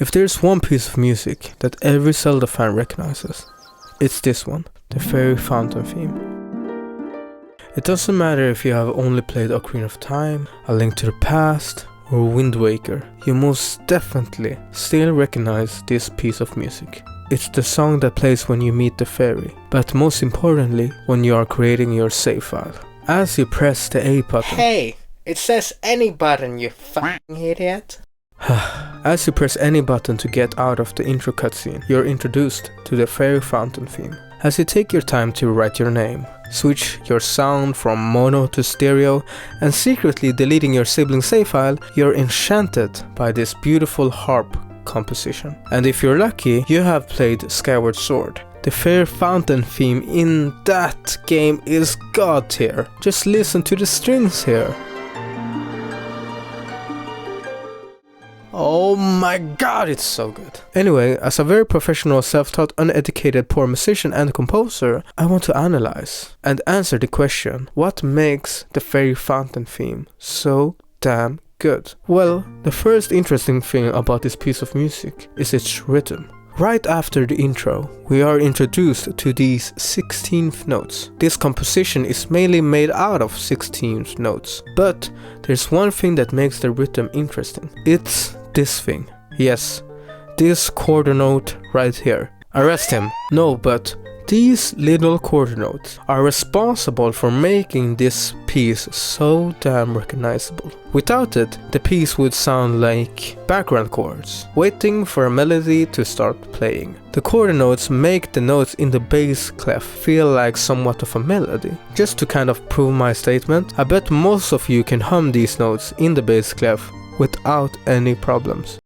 If there's one piece of music that every Zelda fan recognizes, it's this one, the Fairy Fountain theme. It doesn't matter if you have only played Ocarina of Time, A Link to the Past, or Wind Waker, you most definitely still recognize this piece of music. It's the song that plays when you meet the fairy, but most importantly, when you are creating your save file. As you press the A button... Hey, it says any button, you f***ing idiot. As you press any button to get out of the intro cutscene, you're introduced to the Fairy Fountain theme. As you take your time to write your name, switch your sound from mono to stereo, and secretly deleting your sibling save file, you're enchanted by this beautiful harp composition. And if you're lucky, you have played Skyward Sword. The Fairy Fountain theme in that game is god tier. Just listen to the strings here. Oh my god, it's so good. Anyway, as a very professional, self-taught, uneducated, poor musician and composer, I want to analyze and answer the question, what makes the Fairy Fountain theme so damn good? Well, the first interesting thing about this piece of music is its rhythm. Right after the intro, we are introduced to these 16th notes. This composition is mainly made out of 16th notes, but there's one thing that makes the rhythm interesting. It's this thing. Yes, this quarter note right here. Arrest him. No, but these little quarter notes are responsible for making this piece so damn recognizable. Without it, the piece would sound like background chords, waiting for a melody to start playing. The quarter notes make the notes in the bass clef feel like somewhat of a melody. Just to kind of prove my statement, I bet most of you can hum these notes in the bass clef without any problems.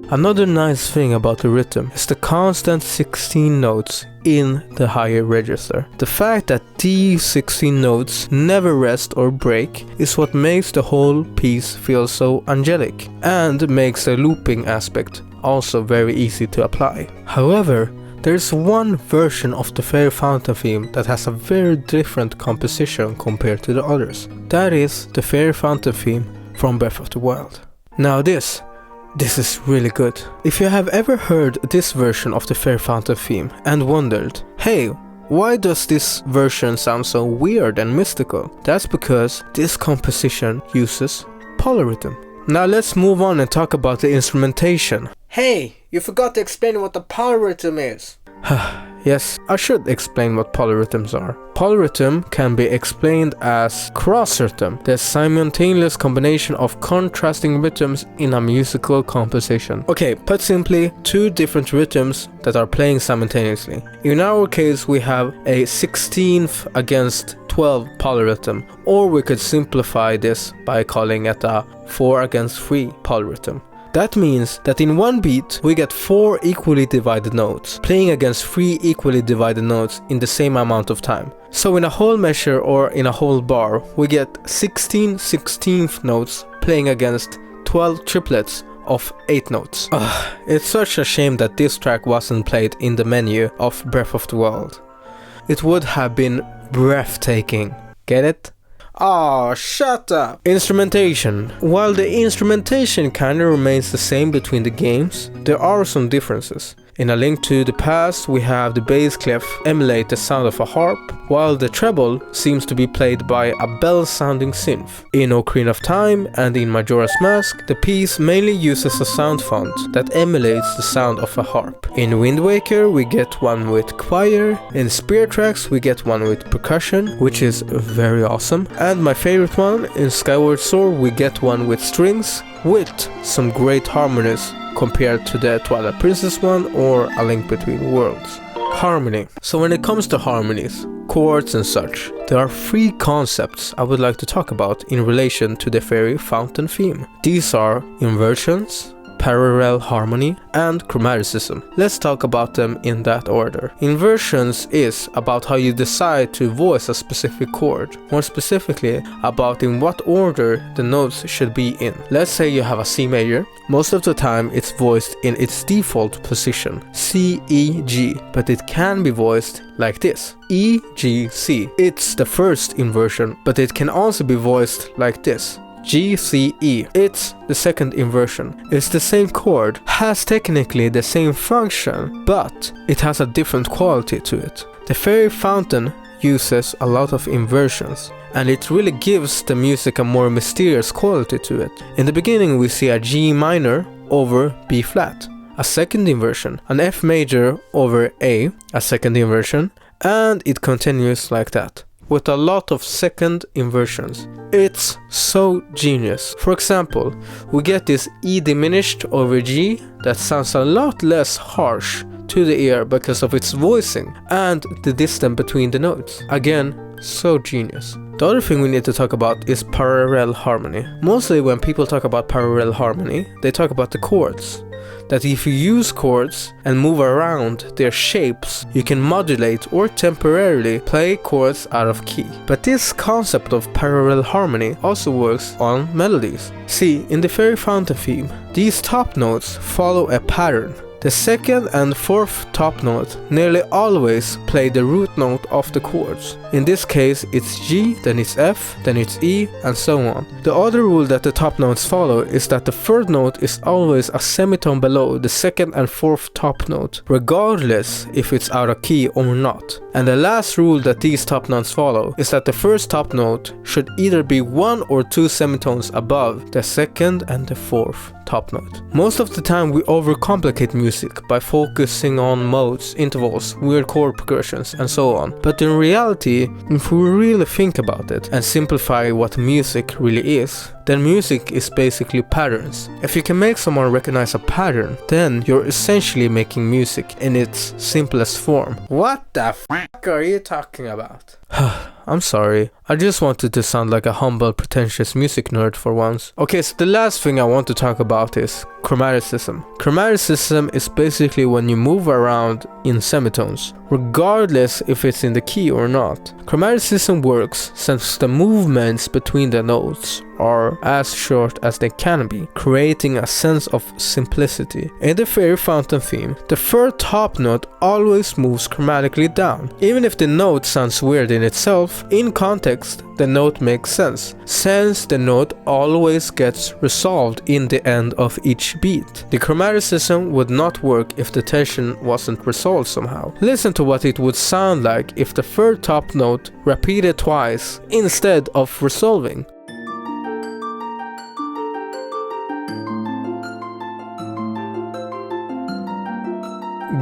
Another nice thing about the rhythm is the constant 16 notes in the higher register. The fact that these 16 notes never rest or break is what makes the whole piece feel so angelic, and makes the looping aspect also very easy to apply. However, there's one version of the Fairy Fountain theme that has a very different composition compared to the others. That is the Fairy Fountain theme from Breath of the Wild. Now this is really good. If you have ever heard this version of the Fairy Fountain theme and wondered, hey, why does this version sound so weird and mystical? That's because this composition uses polyrhythm. Now let's move on and talk about the instrumentation. Hey, you forgot to explain what the polyrhythm is. Yes, I should explain what polyrhythms are. Polyrhythm can be explained as cross-rhythm, the simultaneous combination of contrasting rhythms in a musical composition. Okay, put simply, two different rhythms that are playing simultaneously. In our case, we have a 16th against 12 polyrhythm, or we could simplify this by calling it a 4 against 3 polyrhythm. That means that in one beat we get 4 equally divided notes, playing against 3 equally divided notes in the same amount of time. So in a whole measure or in a whole bar, we get 16 16th notes playing against 12 triplets of 8 notes. It's such a shame that this track wasn't played in the menu of Breath of the Wild. It would have been breathtaking. Get it? Oh, shut up! Instrumentation. While the instrumentation kinda remains the same between the games, there are some differences. In A Link to the Past, we have the bass clef emulate the sound of a harp, while the treble seems to be played by a bell-sounding synth. In Ocarina of Time and in Majora's Mask, the piece mainly uses a sound font that emulates the sound of a harp. In Wind Waker, we get one with choir. In Spirit Tracks, we get one with percussion, which is very awesome. And my favorite one, in Skyward Sword, we get one with strings, with some great harmonies compared to the Twilight Princess one or A Link Between Worlds. Harmony. So when it comes to harmonies, chords and such, there are 3 concepts I would like to talk about in relation to the Fairy Fountain theme. These are inversions, parallel harmony, and chromaticism. Let's talk about them in that order. Inversions is about how you decide to voice a specific chord, more specifically about in what order the notes should be in. Let's say you have a C major. Most of the time it's voiced in its default position, C, E, G, but it can be voiced like this, E, G, C. It's the first inversion, but it can also be voiced like this, G, C, E. It's the second inversion. It's the same chord, has technically the same function, but it has a different quality to it. The Fairy Fountain uses a lot of inversions, and it really gives the music a more mysterious quality to it. In the beginning we see a G minor over B flat, a second inversion, an F major over A second inversion, and it continues like that, with a lot of second inversions. It's so genius. For example, we get this E diminished over G that sounds a lot less harsh to the ear because of its voicing and the distance between the notes. Again, so genius. The other thing we need to talk about is parallel harmony. Mostly when people talk about parallel harmony, they talk about the chords. That if you use chords and move around their shapes, you can modulate or temporarily play chords out of key. But this concept of parallel harmony also works on melodies. See, in the Fairy Fountain theme, these top notes follow a pattern. The second and fourth top note nearly always play the root note of the chords. In this case it's G, then it's F, then it's E, and so on. The other rule that the top notes follow is that the third note is always a semitone below the second and fourth top note, regardless if it's out of key or not. And the last rule that these top notes follow is that the first top note should either be 1 or 2 semitones above the second and the fourth top note. Most of the time we overcomplicate music by focusing on modes, intervals, weird chord progressions, and so on. But in reality, if we really think about it and simplify what music really is, then music is basically patterns. If you can make someone recognize a pattern, then you're essentially making music in its simplest form. What the f are you talking about? I'm sorry, I just wanted to sound like a humble, pretentious music nerd for once. Okay, so the last thing I want to talk about is chromaticism. Chromaticism is basically when you move around in semitones, regardless if it's in the key or not. Chromaticism works since the movements between the notes are as short as they can be, creating a sense of simplicity. In the Fairy Fountain theme, the third top note always moves chromatically down. Even if the note sounds weird in itself, in context, the note makes sense, since the note always gets resolved in the end of each beat. The chromaticism would not work if the tension wasn't resolved somehow. Listen to what it would sound like if the third top note repeated twice instead of resolving.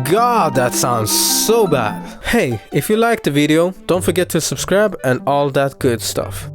God, that sounds so bad. Hey, if you liked the video, don't forget to subscribe and all that good stuff.